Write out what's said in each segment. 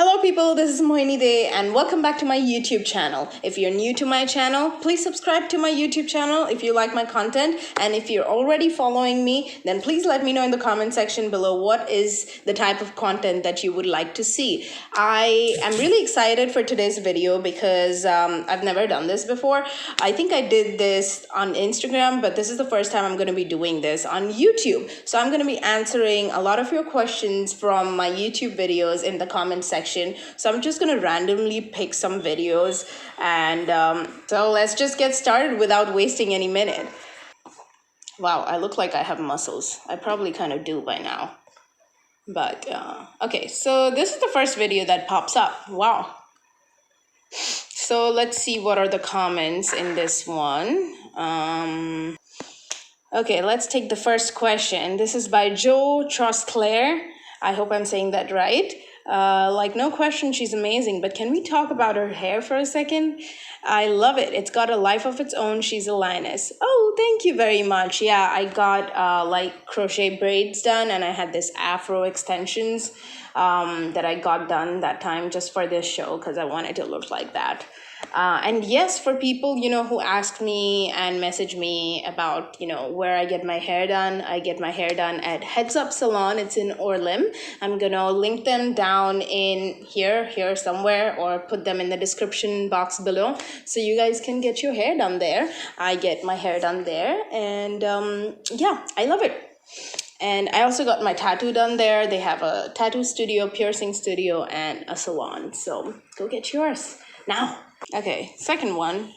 Hello people, this is Mohini Dey and welcome back to my YouTube channel. If you're new to my channel, please subscribe to my YouTube channel if you like my content, and if you're already following me, then please let me know in the comment section below what is the type of content that you would like to see. I am really excited for today's video because I've never done this before. I think I did this on Instagram, but this is the first time I'm going to be doing this on YouTube. So I'm going to be answering a lot of your questions from my YouTube videos in the comment section. So I'm just going to randomly pick some videos, and so let's just get started without wasting any minute. Wow, I look like I have muscles. I probably kind of do by now. But okay, so this is the first video that pops up. Wow. So let's see what are the comments in this one. Okay, let's take the first question. This is by Joe Trostclair. I hope I'm saying that right. No question, she's amazing, but can we talk about her hair for a second? I love it. It's got a life of its own. She's a lioness. Oh, thank you very much. Yeah, I got crochet braids done, and I had this afro extensions that I got done that time just for this show because I wanted to look like that. And yes, for people, who ask me and message me about, where I get my hair done, I get my hair done at Heads Up Salon. It's in Orlim. I'm going to link them down in here somewhere, or put them in the description box below so you guys can get your hair done there. I get my hair done there, and yeah, I love it. And I also got my tattoo done there. They have a tattoo studio, piercing studio, and a salon. So go get yours now. Okay, second one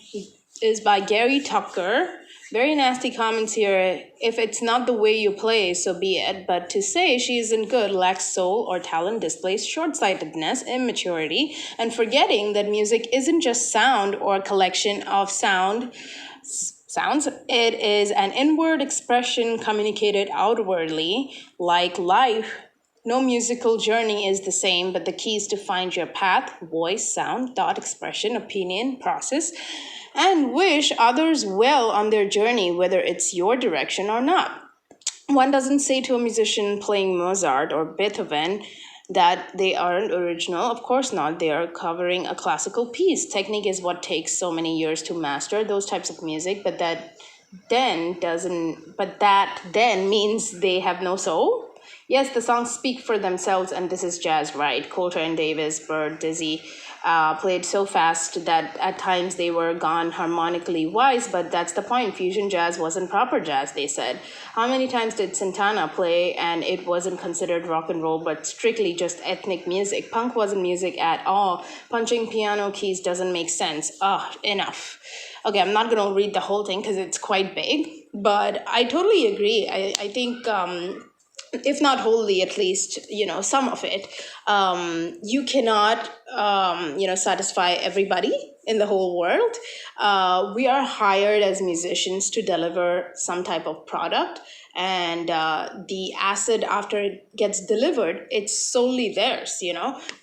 is by Gary Tucker. Very nasty comments here. If it's not the way you play, so be it. But to say she isn't good lacks soul or talent displays short-sightedness, immaturity, and forgetting that music isn't just sound or a collection of sounds. It is an inward expression communicated outwardly, like life. No musical journey is the same, but the key is to find your path, voice, sound, thought, expression, opinion, process, and wish others well on their journey, whether it's your direction or not. One doesn't say to a musician playing Mozart or Beethoven that they aren't original. Of course not. They are covering a classical piece. Technique is what takes so many years to master those types of music, but that then means they have no soul. Yes, the songs speak for themselves, and this is jazz, right? Coltrane, Davis, Bird, Dizzy played so fast that at times they were gone harmonically wise, but that's the point. Fusion jazz wasn't proper jazz, they said. How many times did Santana play and it wasn't considered rock and roll, but strictly just ethnic music? Punk wasn't music at all. Punching piano keys doesn't make sense. Enough. Okay, I'm not going to read the whole thing because it's quite big, but I totally agree. I think if not wholly, at least, some of it, you cannot, satisfy everybody in the whole world. We are hired as musicians to deliver some type of product, and the asset after it gets delivered, it's solely theirs.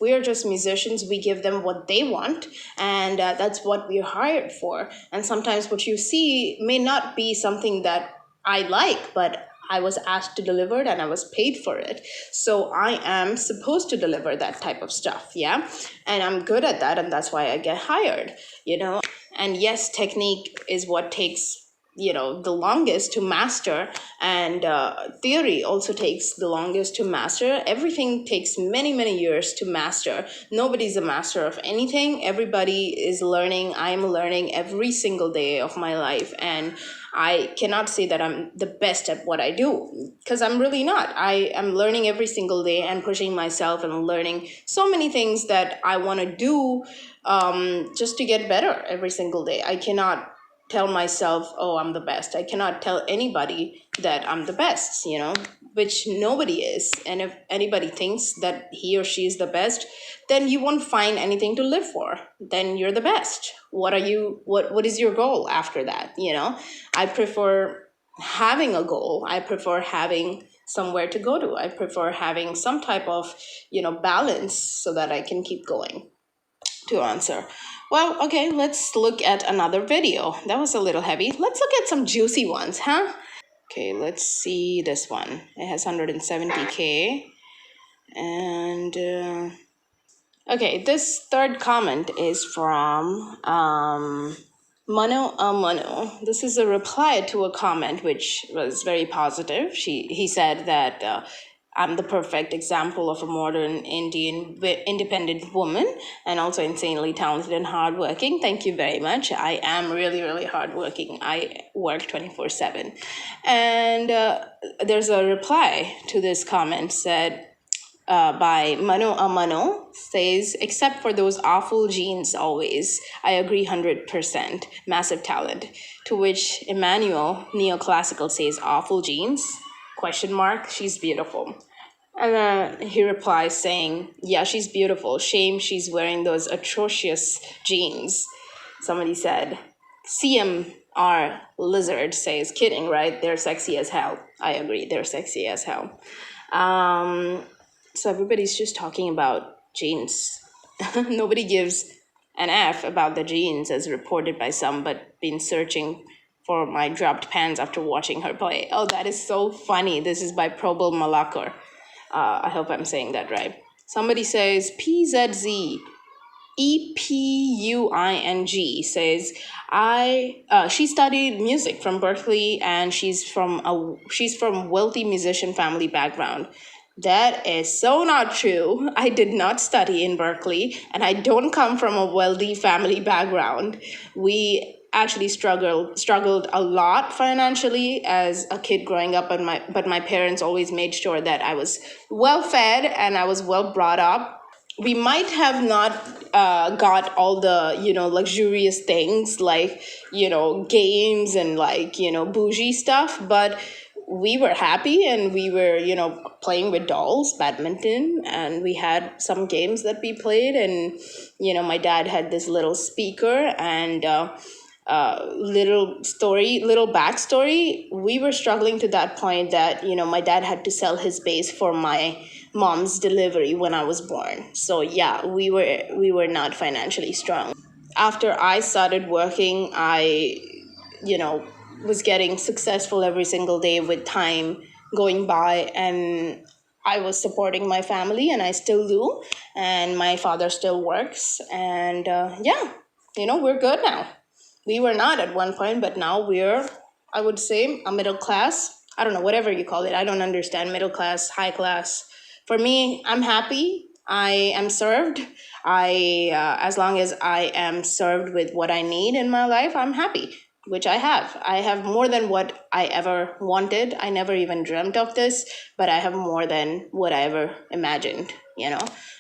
We are just musicians. We give them what they want, and that's what we're hired for. And sometimes what you see may not be something that I like, but I was asked to deliver it and I was paid for it. So I am supposed to deliver that type of stuff, yeah? And I'm good at that, and that's why I get hired, And yes, technique is what takes, the longest to master, and theory also takes the longest to master. Everything takes many, many years to master. Nobody's a master of anything. Everybody is learning. I'm learning every single day of my life, and I cannot say that I'm the best at what I do, because I'm really not. I am learning every single day and pushing myself and learning so many things that I want to do just to get better every single day. I cannot tell myself, oh, I'm the best. I cannot tell anybody that I'm the best, which nobody is. And if anybody thinks that he or she is the best, then you won't find anything to live for. Then you're the best. What is your goal after that? I prefer having a goal. I prefer having somewhere to go to. I prefer having some type of, balance so that I can keep going. To answer. Well, okay, let's look at another video. That was a little heavy. Let's look at some juicy ones, huh? Okay, let's see this one. It has 170K. And Okay, this third comment is from Mano Mano. This is a reply to a comment which was very positive. He said that I'm the perfect example of a modern Indian independent woman, and also insanely talented and hardworking. Thank you very much. I am really, really hardworking. I work 24/7. And there's a reply to this comment said, by Mano Amano says, except for those awful genes always. I agree 100%. Massive talent. To which Emmanuel, neoclassical, says, awful genes? Question mark. She's beautiful. And then he replies saying, yeah, she's beautiful. Shame she's wearing those atrocious jeans. Somebody said, CMR Lizard says, kidding, right? They're sexy as hell. I agree, they're sexy as hell. So everybody's just talking about jeans. Nobody gives an F about the jeans as reported by some, but been searching for my dropped pants after watching her play. Oh, that is so funny. This is by Probal Malakar. I hope I'm saying that right. Somebody says PZZ EPUING says she studied music from Berkeley, and she's from wealthy musician family background. That is so not true. I did not study in Berkeley, and I don't come from a wealthy family background. We actually struggled a lot financially as a kid growing up, but my parents always made sure that I was well fed and I was well brought up. We might have not got all the luxurious things like games and like bougie stuff, but we were happy, and we were playing with dolls, badminton, and we had some games that we played. And my dad had this little speaker, and little backstory. We were struggling to that point that my dad had to sell his base for my mom's delivery when I was born. So yeah, we were not financially strong. After I started working, I was getting successful every single day with time going by, and I was supporting my family, and I still do, and my father still works, and yeah, we're good now. We were not at one point, but now we're, I would say, a middle class. I don't know, whatever you call it. I don't understand middle class, high class. For me, I'm happy. I am served. As long as I am served with what I need in my life, I'm happy, which I have. I have more than what I ever wanted. I never even dreamt of this, but I have more than what I ever imagined,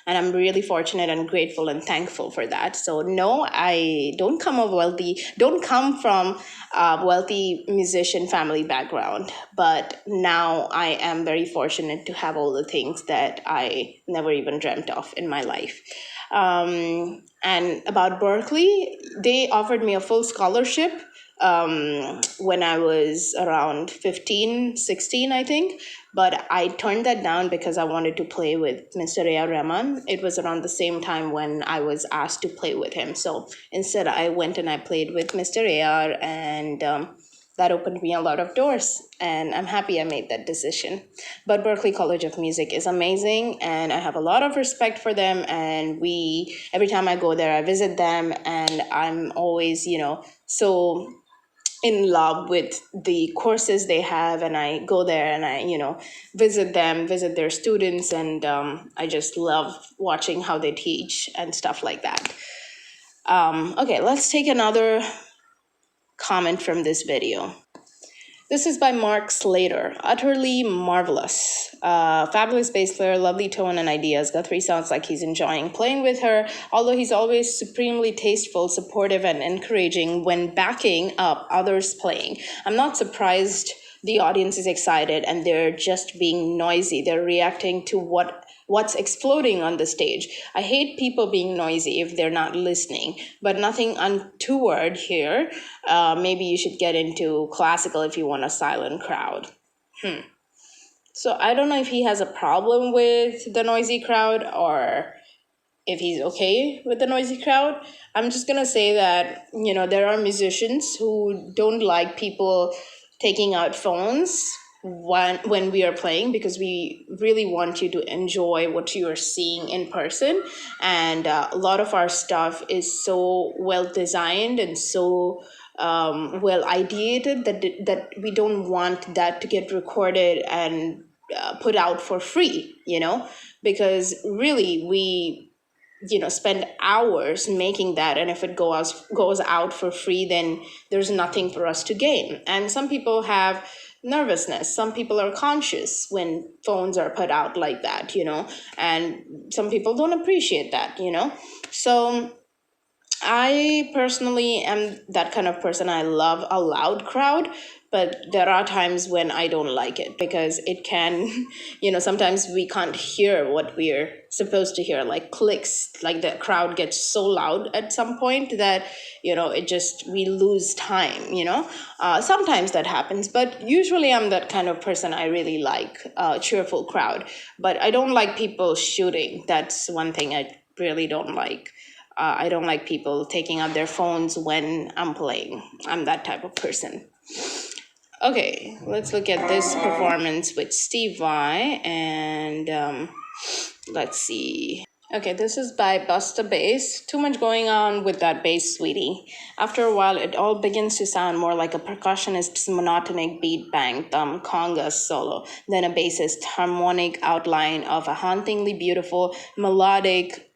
and I'm really fortunate and grateful and thankful for that. So no, I don't come from a wealthy musician family background, but now I am very fortunate to have all the things that I never even dreamt of in my life. And about Berkeley, they offered me a full scholarship when I was around 15, 16, I think. But I turned that down because I wanted to play with Mr. A.R. Rahman. It was around the same time when I was asked to play with him. So instead, I went and I played with Mr. A.R., and that opened me a lot of doors. And I'm happy I made that decision. But Berklee College of Music is amazing, and I have a lot of respect for them. And every time I go there, I visit them, and I'm always, so in love with the courses they have, and I go there and I visit their students, and I just love watching how they teach and stuff like that. Okay, let's take another comment from this video. This is by Mark Slater. Utterly marvelous. Fabulous bass player, lovely tone and ideas. Guthrie sounds like he's enjoying playing with her, although he's always supremely tasteful, supportive, and encouraging when backing up others playing. I'm not surprised the audience is excited and they're just being noisy. They're reacting to what's exploding on the stage. I hate people being noisy if they're not listening, but nothing untoward here. Maybe you should get into classical if you want a silent crowd. So I don't know if he has a problem with the noisy crowd or if he's okay with the noisy crowd. I'm just gonna say that, there are musicians who don't like people taking out phones when we are playing, because we really want you to enjoy what you are seeing in person. And a lot of our stuff is so well designed and so well ideated that we don't want that to get recorded and put out for free, because really we spend hours making that, and if it goes out for free, then there's nothing for us to gain. And some people have nervousness, some people are conscious when phones are put out like that, and some people don't appreciate that. So I personally am that kind of person. I love a loud crowd, but there are times when I don't like it, because it can, sometimes we can't hear what we're supposed to hear, like clicks, like the crowd gets so loud at some point that, we lose time, Sometimes that happens, but usually I'm that kind of person. I really like a cheerful crowd, but I don't like people shooting. That's one thing I really don't like. I don't like people taking out their phones when I'm playing. I'm that type of person. Okay, let's look at this performance with Steve Vai, and let's see. Okay, this is by Busta Bass. Too much going on with that bass, sweetie. After a while, it all begins to sound more like a percussionist's monotonic beat bang thumb conga solo than a bassist's harmonic outline of a hauntingly beautiful melodic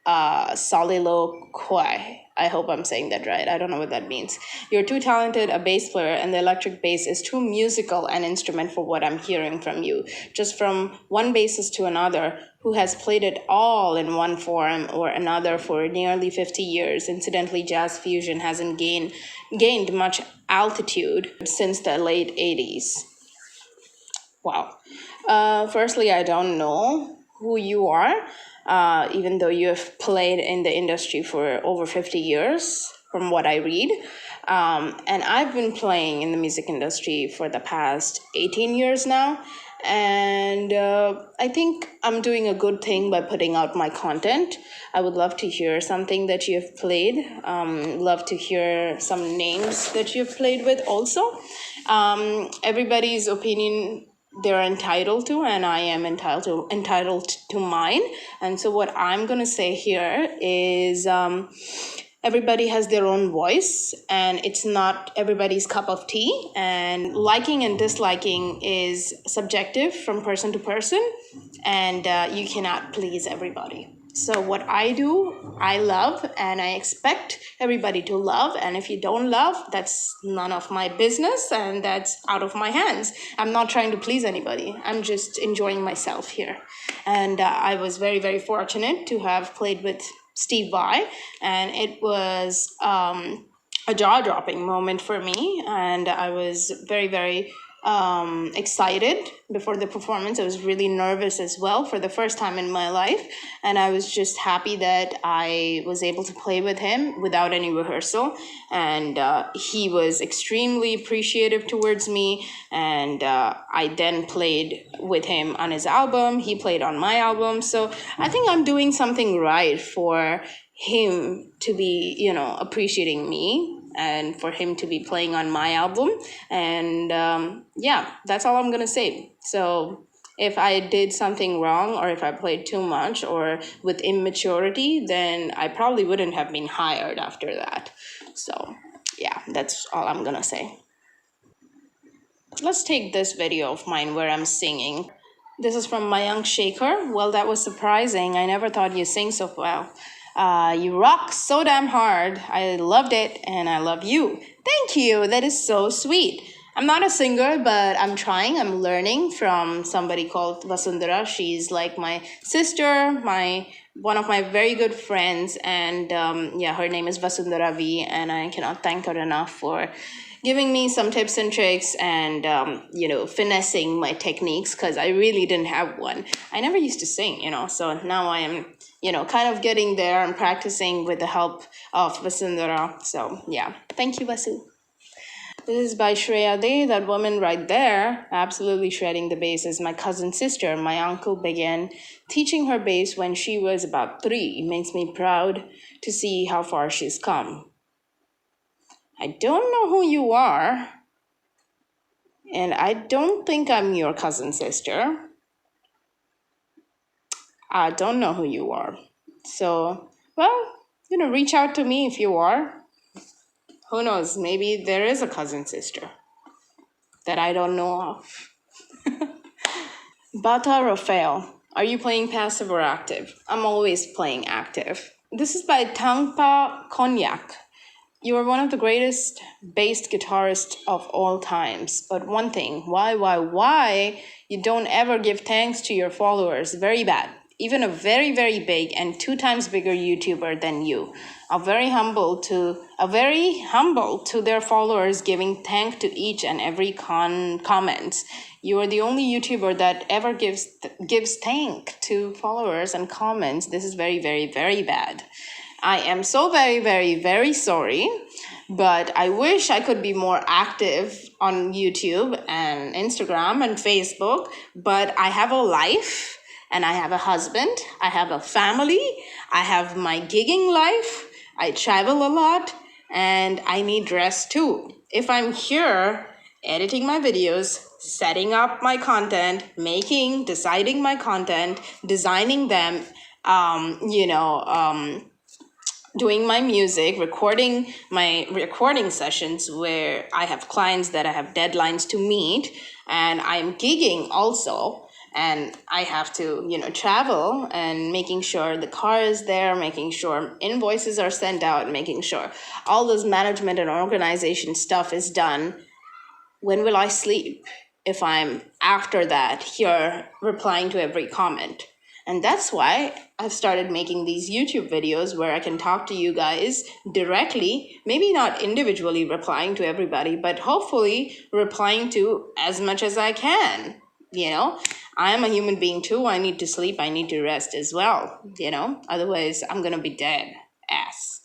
soliloquy. I hope I'm saying that right. I don't know what that means. You're too talented a bass player, and the electric bass is too musical an instrument for what I'm hearing from you. Just from one bassist to another, who has played it all in one form or another for nearly 50 years. Incidentally, jazz fusion hasn't gained much altitude since the late 80s. Wow. Firstly, I don't know who you are, even though you have played in the industry for over 50 years, from what I read. And I've been playing in the music industry for the past 18 years now. And I think I'm doing a good thing by putting out my content. I would love to hear something that you have played. Love to hear some names that you've played with also. Everybody's opinion they're entitled to, and I am entitled to mine. And so what I'm going to say here is everybody has their own voice, and it's not everybody's cup of tea, and liking and disliking is subjective from person to person, and you cannot please everybody. So what I do, I love, and I expect everybody to love. And if you don't love, that's none of my business, and that's out of my hands. I'm not trying to please anybody. I'm just enjoying myself here. And I was very, very fortunate to have played with Steve Vai, and it was a jaw-dropping moment for me, and I was very, very excited before the performance. I was really nervous as well for the first time in my life, and I was just happy that I was able to play with him without any rehearsal, and he was extremely appreciative towards me, and I then played with him on his album. He played on my album, so I think I'm doing something right for him to be, appreciating me, and for him to be playing on my album. And yeah, that's all I'm gonna say. So if I did something wrong, or if I played too much or with immaturity, then I probably wouldn't have been hired after that. So yeah, that's all I'm gonna say. Let's take this video of mine where I'm singing. This is from Mayank Shaker. Well, that was surprising. I never thought you sing so well. You rock so damn hard. I loved it, and I love you. Thank you. That is so sweet. I'm not a singer, but I'm trying. I'm learning from somebody called Vasundhara. She's like my sister, one of my very good friends, and yeah, her name is Vasundhara V, and I cannot thank her enough for giving me some tips and tricks, and finessing my techniques, because I really didn't have one. I never used to sing, so now I am kind of getting there and practicing with the help of Vasundhara. So yeah, thank you, Vasu. This is by Shreya Dey. That woman right there, absolutely shredding the bass, is my cousin's sister. My uncle began teaching her bass when she was about 3. It makes me proud to see how far she's come. I don't know who you are. And I don't think I'm your cousin sister. I don't know who you are. So, well, reach out to me if you are. Who knows? Maybe there is a cousin sister that I don't know of. Bata Rafael, are you playing passive or active? I'm always playing active. This is by Tangpa Konyak. You are one of the greatest bass guitarists of all times. But one thing, why you don't ever give thanks to your followers? Very bad. Even a very, very big and 2 times bigger YouTuber than you are very humble to their followers, giving thank to each and every comments. You are the only YouTuber that ever gives thank to followers and comments. This is very, very, very bad. I am so very, very, very sorry, but I wish I could be more active on YouTube and Instagram and Facebook, but I have a life and I have a husband, I have a family, I have my gigging life, I travel a lot, and I need rest too. If I'm here editing my videos, setting up my content, deciding my content, designing them, doing my music, recording my recording sessions where I have clients that I have deadlines to meet, and I'm gigging also, and I have to, travel and making sure the car is there, making sure invoices are sent out, making sure all this management and organization stuff is done. When will I sleep if I'm after that here replying to every comment? And that's why I've started making these YouTube videos where I can talk to you guys directly, maybe not individually replying to everybody, but hopefully replying to as much as I can. I'm a human being too. I need to sleep. I need to rest as well. Otherwise I'm going to be dead ass.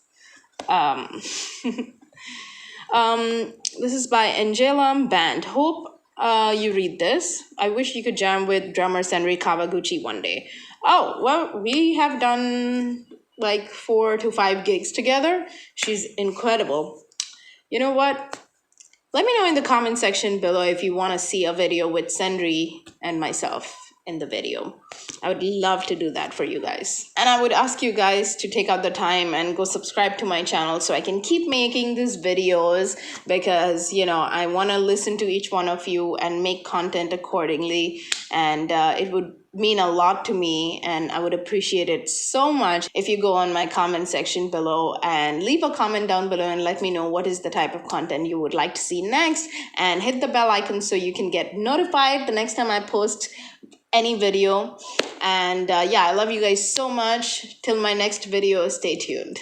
This is by Angelam Band. Hope you read this. I wish you could jam with drummer Senri Kawaguchi one day. Oh, well, we have done like 4 to 5 gigs together. She's incredible. You know what? Let me know in the comment section below if you want to see a video with Senri and myself in the video. I would love to do that for you guys. And I would ask you guys to take out the time and go subscribe to my channel so I can keep making these videos, because, I want to listen to each one of you and make content accordingly. And it would mean a lot to me, and I would appreciate it so much if you go on my comment section below and leave a comment down below and let me know what is the type of content you would like to see next, and hit the bell icon so you can get notified the next time I post any video. And I love you guys so much. Till my next video, stay tuned.